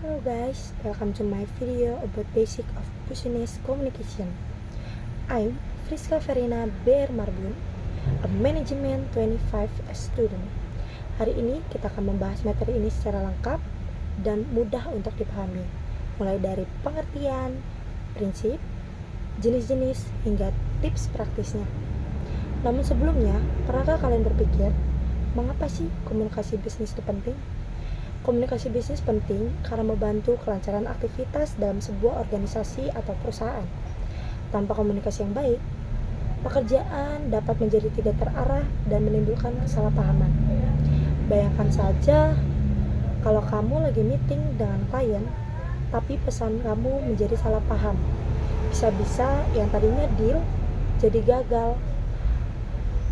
Hello guys, welcome to my video about basic of business communication. I'm Friska Verina Ber Marbun, a management 25 student. Hari ini kita akan membahas materi ini secara lengkap dan mudah untuk dipahami, mulai dari pengertian, prinsip, jenis-jenis, hingga tips praktisnya. Namun sebelumnya, pernahkah kalian berpikir, mengapa sih komunikasi bisnis itu penting? Komunikasi bisnis penting karena membantu kelancaran aktivitas dalam sebuah organisasi atau perusahaan. Tanpa komunikasi yang baik, pekerjaan dapat menjadi tidak terarah dan menimbulkan kesalahpahaman. Bayangkan saja kalau kamu lagi meeting dengan klien, tapi pesan kamu menjadi salah paham. Bisa-bisa yang tadinya deal jadi gagal.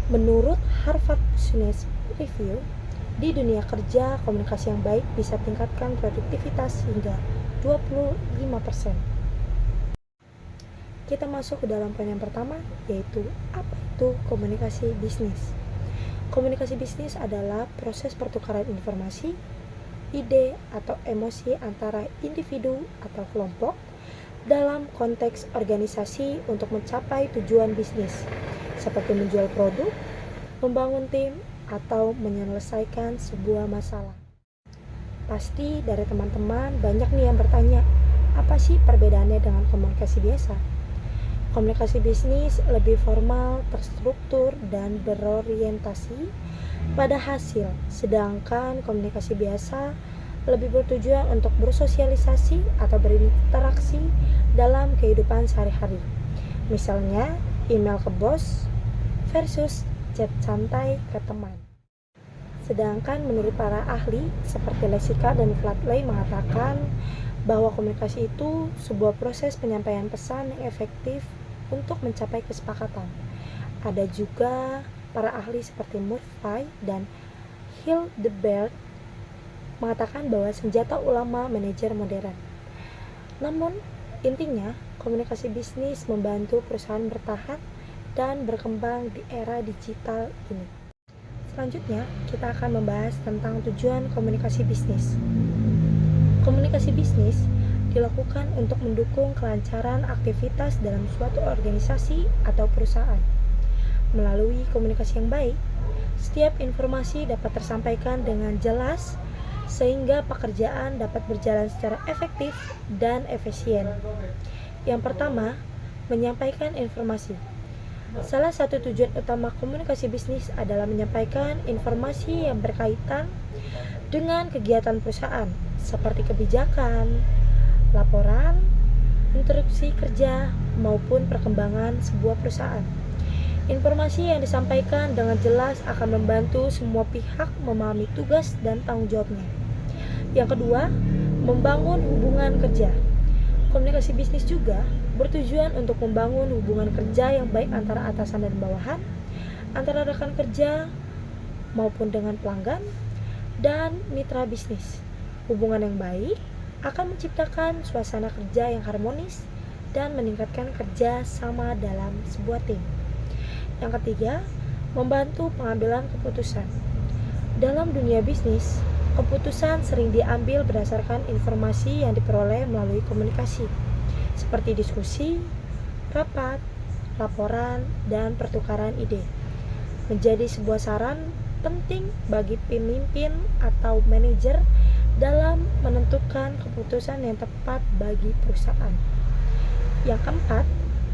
Menurut Harvard Business Review, di dunia kerja, komunikasi yang baik bisa tingkatkan produktivitas hingga 25%. Kita masuk ke dalam poin yang pertama, yaitu apa itu komunikasi bisnis. Komunikasi bisnis adalah proses pertukaran informasi, ide, atau emosi antara individu atau kelompok dalam konteks organisasi untuk mencapai tujuan bisnis, seperti menjual produk, membangun tim, atau menyelesaikan sebuah masalah. Pasti dari teman-teman banyak nih yang bertanya, apa sih perbedaannya dengan komunikasi biasa? Komunikasi bisnis lebih formal, terstruktur, dan berorientasi pada hasil, sedangkan komunikasi biasa lebih bertujuan untuk bersosialisasi atau berinteraksi dalam kehidupan sehari-hari. Misalnya, email ke bos versus chat santai ke teman. Sedangkan menurut para ahli seperti Lessika dan Flatley mengatakan bahwa komunikasi itu sebuah proses penyampaian pesan yang efektif untuk mencapai kesepakatan. Ada juga para ahli seperti Murphy dan Hildebert mengatakan bahwa senjata ulama manajer modern. Namun, intinya komunikasi bisnis membantu perusahaan bertahan dan berkembang di era digital ini. Selanjutnya, kita akan membahas tentang tujuan komunikasi bisnis. Komunikasi bisnis dilakukan untuk mendukung kelancaran aktivitas dalam suatu organisasi atau perusahaan. Melalui komunikasi yang baik, setiap informasi dapat tersampaikan dengan jelas sehingga pekerjaan dapat berjalan secara efektif dan efisien. Yang pertama, menyampaikan informasi. Salah satu tujuan utama komunikasi bisnis adalah menyampaikan informasi yang berkaitan dengan kegiatan perusahaan, seperti kebijakan, laporan, instruksi kerja, maupun perkembangan sebuah perusahaan. Informasi yang disampaikan dengan jelas akan membantu semua pihak memahami tugas dan tanggung jawabnya. Yang kedua, membangun hubungan kerja. Komunikasi bisnis juga bertujuan untuk membangun hubungan kerja yang baik antara atasan dan bawahan, antara rekan kerja maupun dengan pelanggan dan mitra bisnis. Hubungan yang baik akan menciptakan suasana kerja yang harmonis dan meningkatkan kerja sama dalam sebuah tim. Yang ketiga, membantu pengambilan keputusan. Dalam dunia bisnis, keputusan sering diambil berdasarkan informasi yang diperoleh melalui komunikasi, seperti diskusi, rapat, laporan, dan pertukaran ide. Menjadi sebuah saran penting bagi pemimpin atau manajer dalam menentukan keputusan yang tepat bagi perusahaan. Yang keempat,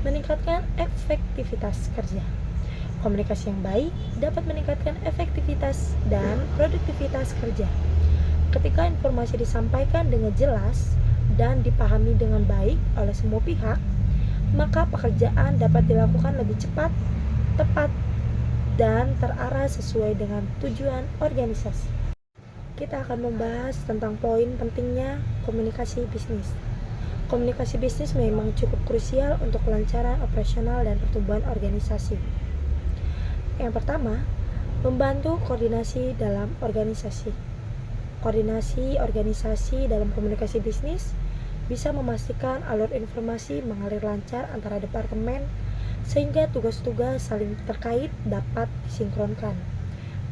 meningkatkan efektivitas kerja. Komunikasi yang baik dapat meningkatkan efektivitas dan produktivitas kerja. Ketika informasi disampaikan dengan jelas dan dipahami dengan baik oleh semua pihak, maka pekerjaan dapat dilakukan lebih cepat, tepat, dan terarah sesuai dengan tujuan organisasi. Kita akan membahas tentang poin pentingnya komunikasi bisnis. Komunikasi bisnis memang cukup krusial untuk kelancaran operasional dan pertumbuhan organisasi. Yang pertama, membantu koordinasi dalam organisasi. Koordinasi organisasi dalam komunikasi bisnis bisa memastikan alur informasi mengalir lancar antara departemen sehingga tugas-tugas saling terkait dapat disinkronkan.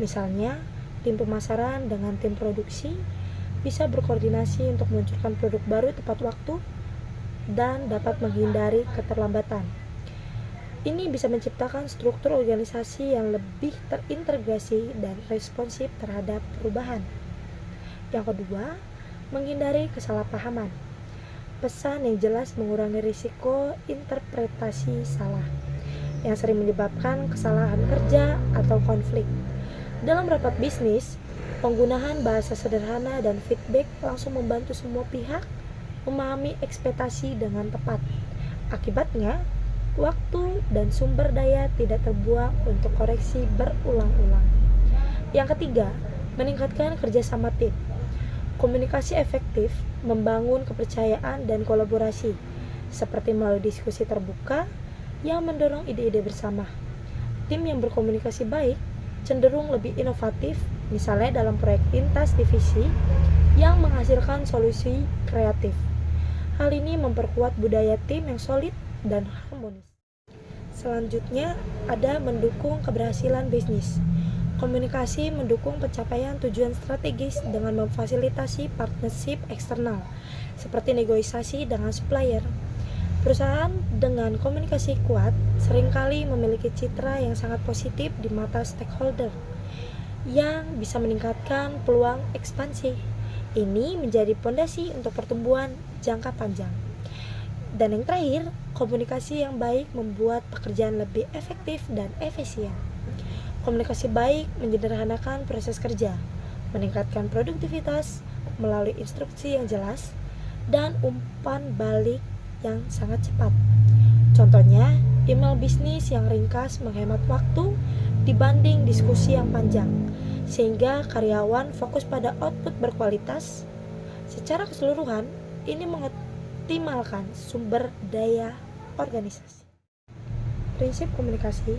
Misalnya, tim pemasaran dengan tim produksi, bisa berkoordinasi untuk meluncurkan produk baru tepat waktu, dan dapat menghindari keterlambatan. Ini bisa menciptakan struktur organisasi yang lebih terintegrasi dan responsif terhadap perubahan. Yang kedua, menghindari kesalahpahaman. Pesan yang jelas mengurangi risiko interpretasi salah, yang sering menyebabkan kesalahan kerja atau konflik. Dalam rapat bisnis, penggunaan bahasa sederhana dan feedback langsung membantu semua pihak memahami ekspektasi dengan tepat. Akibatnya, waktu dan sumber daya tidak terbuang untuk koreksi berulang-ulang. Yang ketiga, meningkatkan kerjasama tim. Komunikasi efektif membangun kepercayaan dan kolaborasi, seperti melalui diskusi terbuka yang mendorong ide-ide bersama. Tim yang berkomunikasi baik cenderung lebih inovatif, misalnya dalam proyek lintas divisi yang menghasilkan solusi kreatif. Hal ini memperkuat budaya tim yang solid dan harmonis. Selanjutnya, ada mendukung keberhasilan bisnis. Komunikasi mendukung pencapaian tujuan strategis dengan memfasilitasi partnership eksternal, seperti negosiasi dengan supplier. Perusahaan dengan komunikasi kuat seringkali memiliki citra yang sangat positif di mata stakeholder, yang bisa meningkatkan peluang ekspansi. Ini menjadi fondasi untuk pertumbuhan jangka panjang. Dan yang terakhir, komunikasi yang baik membuat pekerjaan lebih efektif dan efisien. Komunikasi baik menyederhanakan proses kerja, meningkatkan produktivitas melalui instruksi yang jelas, dan umpan balik yang sangat cepat. Contohnya, email bisnis yang ringkas menghemat waktu dibanding diskusi yang panjang, sehingga karyawan fokus pada output berkualitas. Secara keseluruhan, ini mengoptimalkan sumber daya organisasi. Prinsip komunikasi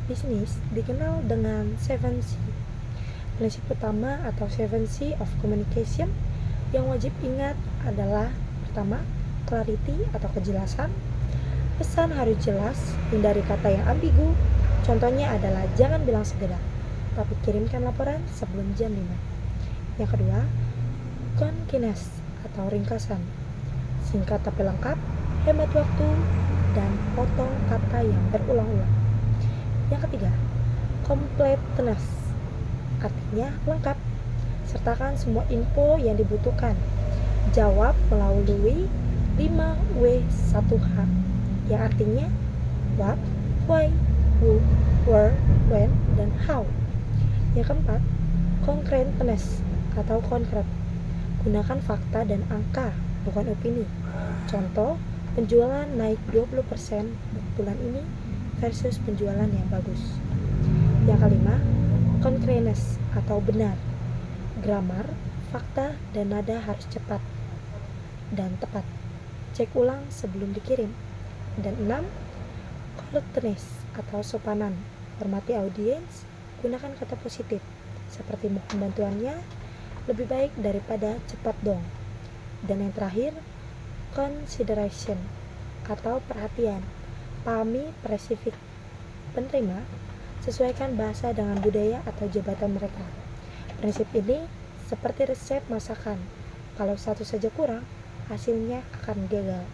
bisnis dikenal dengan 7C. Prinsip utama atau 7C of communication yang wajib ingat adalah: pertama, clarity atau kejelasan. Pesan harus jelas, hindari kata yang ambigu. Contohnya adalah jangan bilang segera, tapi kirimkan laporan sebelum jam 5. Yang kedua, concise atau ringkasan. Singkat tapi lengkap, hemat waktu, dan potong kata yang berulang-ulang. Yang ketiga, completeness, artinya lengkap. Sertakan semua info yang dibutuhkan. Jawab melalui 5W1H, yang artinya what, why, who, where, when, dan how. Yang keempat, concreteness atau konkret. Gunakan fakta dan angka, bukan opini. Contoh, penjualan naik 20% bulan ini versus penjualan yang bagus. Yang kelima, concreteness atau benar. Grammar, fakta, dan nada harus cepat dan tepat. Cek ulang sebelum dikirim. Dan 6, courteousness atau sopanan. Hormati audiens, gunakan kata positif seperti mohon bantuannya, lebih baik daripada cepat dong. Dan yang terakhir, consideration atau perhatian. Pahami spesifik penerima, sesuaikan bahasa dengan budaya atau jabatan mereka. Prinsip ini seperti resep masakan. Kalau satu saja kurang, hasilnya akan gagal.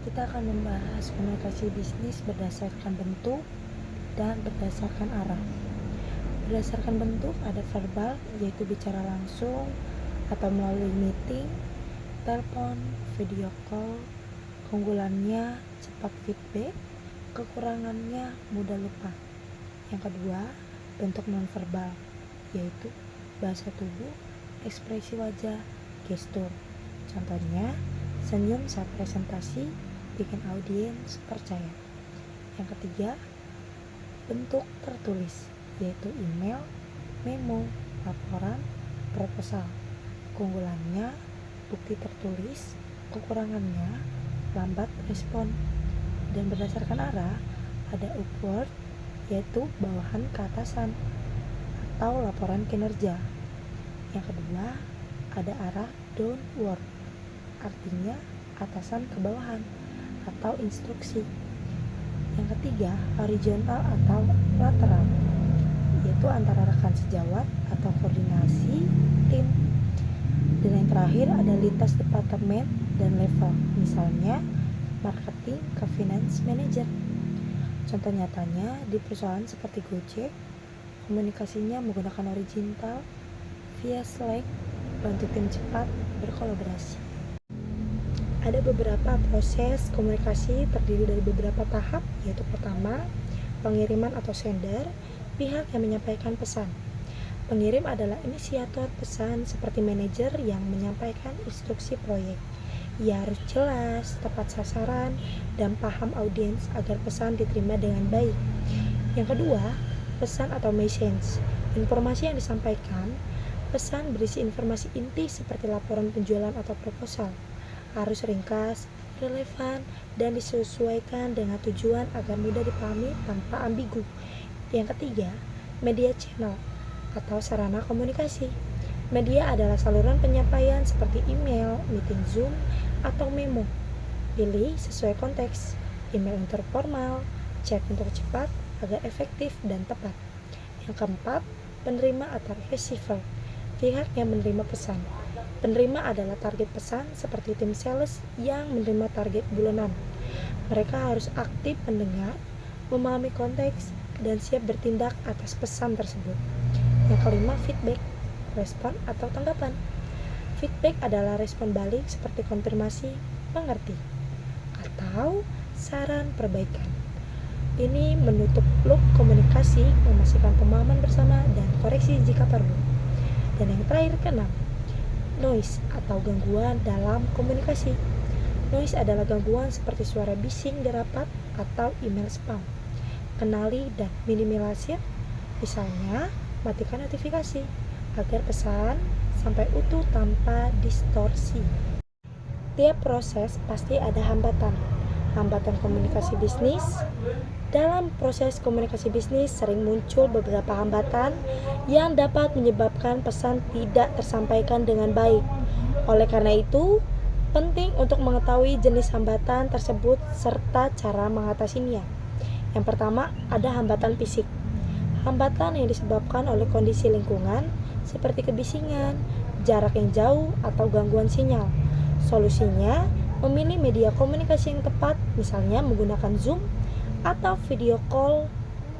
Kita akan membahas komunikasi bisnis berdasarkan bentuk dan berdasarkan arah. Berdasarkan bentuk ada verbal, yaitu bicara langsung atau melalui meeting, telepon, video call. Keunggulannya cepat feedback, kekurangannya mudah lupa. Yang kedua, bentuk nonverbal, yaitu bahasa tubuh, ekspresi wajah, gestur. Contohnya, senyum saat presentasi bikin audiens percaya. Yang ketiga, bentuk tertulis, yaitu email, memo, laporan, proposal. Keunggulannya bukti tertulis, kekurangannya lambat respon. Dan berdasarkan arah ada upward, yaitu bawahan ke atasan atau laporan kinerja. Yang kedua ada arah downward, artinya atasan ke bawahan atau instruksi. Yang ketiga horizontal atau lateral, yaitu antara rekan sejawat atau koordinasi tim. Dan yang terakhir ada lintas departemen dan level, misalnya marketing ke finance manager. Contoh nyatanya di perusahaan seperti Gojek, komunikasinya menggunakan horizontal via Slack, bantu tim cepat berkolaborasi. Ada beberapa proses komunikasi terdiri dari beberapa tahap, yaitu pertama, pengiriman atau sender, pihak yang menyampaikan pesan. Pengirim adalah inisiator pesan seperti manajer yang menyampaikan instruksi proyek. Ia harus jelas, tepat sasaran, dan paham audiens agar pesan diterima dengan baik. Yang kedua, pesan atau message. Informasi yang disampaikan, pesan berisi informasi inti seperti laporan penjualan atau proposal. Harus ringkas, relevan, dan disesuaikan dengan tujuan agar mudah dipahami tanpa ambigu. Yang ketiga, media channel atau sarana komunikasi. Media adalah saluran penyampaian seperti email, meeting Zoom, atau memo. Pilih sesuai konteks, email untuk formal, chat untuk cepat agar efektif dan tepat. Yang keempat, penerima atau receiver, pihak yang menerima pesan. Penerima adalah target pesan seperti tim sales yang menerima target bulanan. Mereka harus aktif mendengar, memahami konteks, dan siap bertindak atas pesan tersebut. Yang kelima, feedback, respon atau tanggapan. Feedback adalah respon balik seperti konfirmasi, mengerti, atau saran perbaikan. Ini menutup loop komunikasi, memastikan pemahaman bersama dan koreksi jika perlu. Dan yang terakhir, keenam, noise atau gangguan dalam komunikasi. Noise adalah gangguan seperti suara bising di rapat atau email spam. Kenali dan minimalisir, misalnya matikan notifikasi agar pesan sampai utuh tanpa distorsi. Tiap proses pasti ada hambatan. Hambatan komunikasi bisnis. Dalam proses komunikasi bisnis sering muncul beberapa hambatan yang dapat menyebabkan pesan tidak tersampaikan dengan baik. Oleh karena itu, penting untuk mengetahui jenis hambatan tersebut serta cara mengatasinya. Yang pertama, ada hambatan fisik. Hambatan yang disebabkan oleh kondisi lingkungan seperti kebisingan, jarak yang jauh, atau gangguan sinyal. Solusinya, memilih media komunikasi yang tepat, misalnya menggunakan Zoom atau video call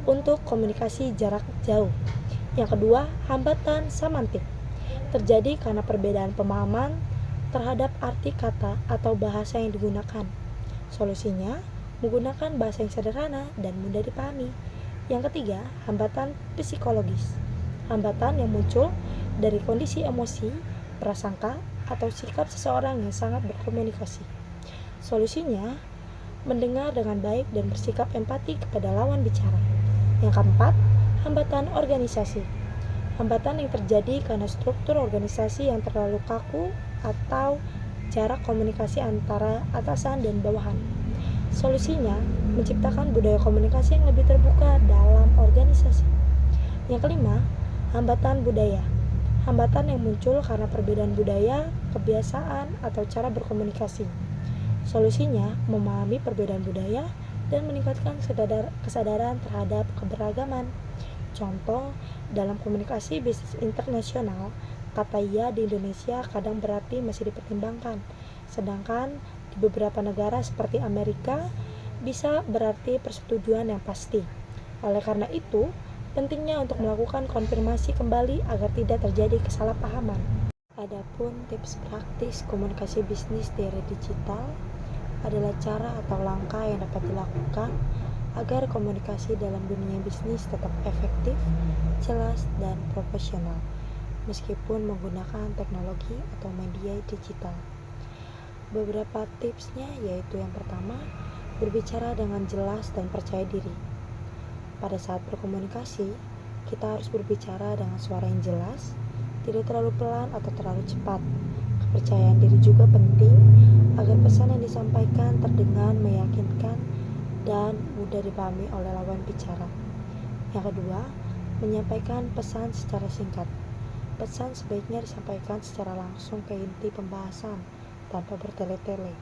untuk komunikasi jarak jauh. Yang kedua, hambatan semantik. Terjadi karena perbedaan pemahaman terhadap arti kata atau bahasa yang digunakan. Solusinya, menggunakan bahasa yang sederhana dan mudah dipahami. Yang ketiga, hambatan psikologis. Hambatan yang muncul dari kondisi emosi, prasangka, atau sikap seseorang yang sangat berkomunikasi. Solusinya, mendengar dengan baik dan bersikap empati kepada lawan bicara. Yang keempat, hambatan organisasi. Hambatan yang terjadi karena struktur organisasi yang terlalu kaku atau jarak komunikasi antara atasan dan bawahan. Solusinya, menciptakan budaya komunikasi yang lebih terbuka dalam organisasi. Yang kelima, hambatan budaya. Hambatan yang muncul karena perbedaan budaya, kebiasaan, atau cara berkomunikasi. Solusinya, memahami perbedaan budaya dan meningkatkan kesadaran terhadap keberagaman. Contoh, dalam komunikasi bisnis internasional, kata "ya" di Indonesia kadang berarti masih dipertimbangkan, sedangkan di beberapa negara seperti Amerika bisa berarti persetujuan yang pasti. Oleh karena itu, pentingnya untuk melakukan konfirmasi kembali agar tidak terjadi kesalahpahaman. Adapun tips praktis komunikasi bisnis di era digital adalah cara atau langkah yang dapat dilakukan agar komunikasi dalam dunia bisnis tetap efektif, jelas, dan profesional, meskipun menggunakan teknologi atau media digital. Beberapa tipsnya yaitu yang pertama, berbicara dengan jelas dan percaya diri. Pada saat berkomunikasi, kita harus berbicara dengan suara yang jelas, tidak terlalu pelan atau terlalu cepat. Kepercayaan diri juga penting agar pesan yang disampaikan terdengar meyakinkan dan mudah dipahami oleh lawan bicara. Yang kedua, menyampaikan pesan secara singkat. Pesan sebaiknya disampaikan secara langsung ke inti pembahasan tanpa bertele-tele.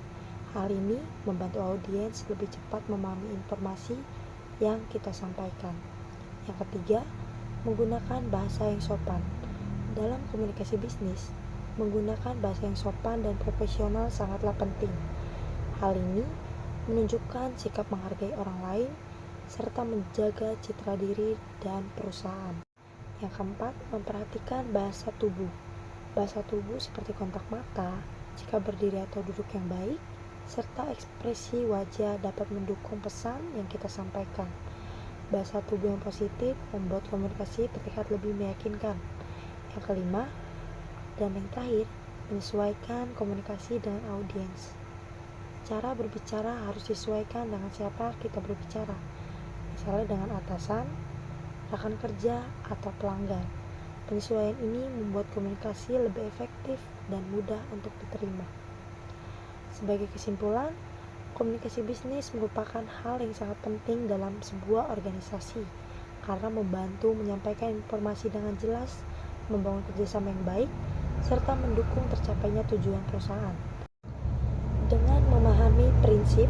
Hal ini membantu audiens lebih cepat memahami informasi yang kita sampaikan. Yang ketiga, menggunakan bahasa yang sopan. Dalam komunikasi bisnis, Menggunakan bahasa yang sopan dan profesional sangatlah penting. Hal ini menunjukkan sikap menghargai orang lain serta menjaga citra diri dan perusahaan. Yang keempat, memperhatikan bahasa tubuh. Bahasa tubuh seperti kontak mata, jika berdiri atau duduk yang baik, serta ekspresi wajah dapat mendukung pesan yang kita sampaikan. Bahasa tubuh yang positif membuat komunikasi terlihat lebih meyakinkan. Yang kelima, dan yang terakhir, menyesuaikan komunikasi dengan audiens. Cara berbicara harus disesuaikan dengan siapa kita berbicara, misalnya dengan atasan, rekan kerja, atau pelanggan. Penyesuaian ini membuat komunikasi lebih efektif dan mudah untuk diterima. Sebagai kesimpulan, komunikasi bisnis merupakan hal yang sangat penting dalam sebuah organisasi karena membantu menyampaikan informasi dengan jelas, membangun kerjasama yang baik, serta mendukung tercapainya tujuan perusahaan. Dengan memahami prinsip,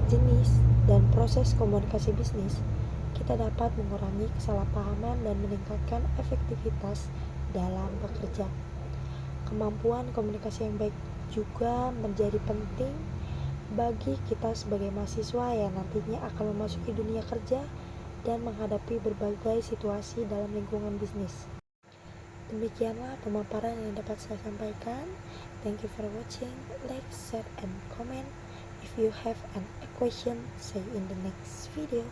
jenis, dan proses komunikasi bisnis, kita dapat mengurangi kesalahpahaman dan meningkatkan efektivitas dalam bekerja. Kemampuan komunikasi yang baik juga menjadi penting bagi kita sebagai mahasiswa yang nantinya akan memasuki dunia kerja dan menghadapi berbagai situasi dalam lingkungan bisnis. Demikianlah pemaparan yang dapat saya sampaikan. Thank you for watching. Like, share, and comment. If you have a question, say in the next video.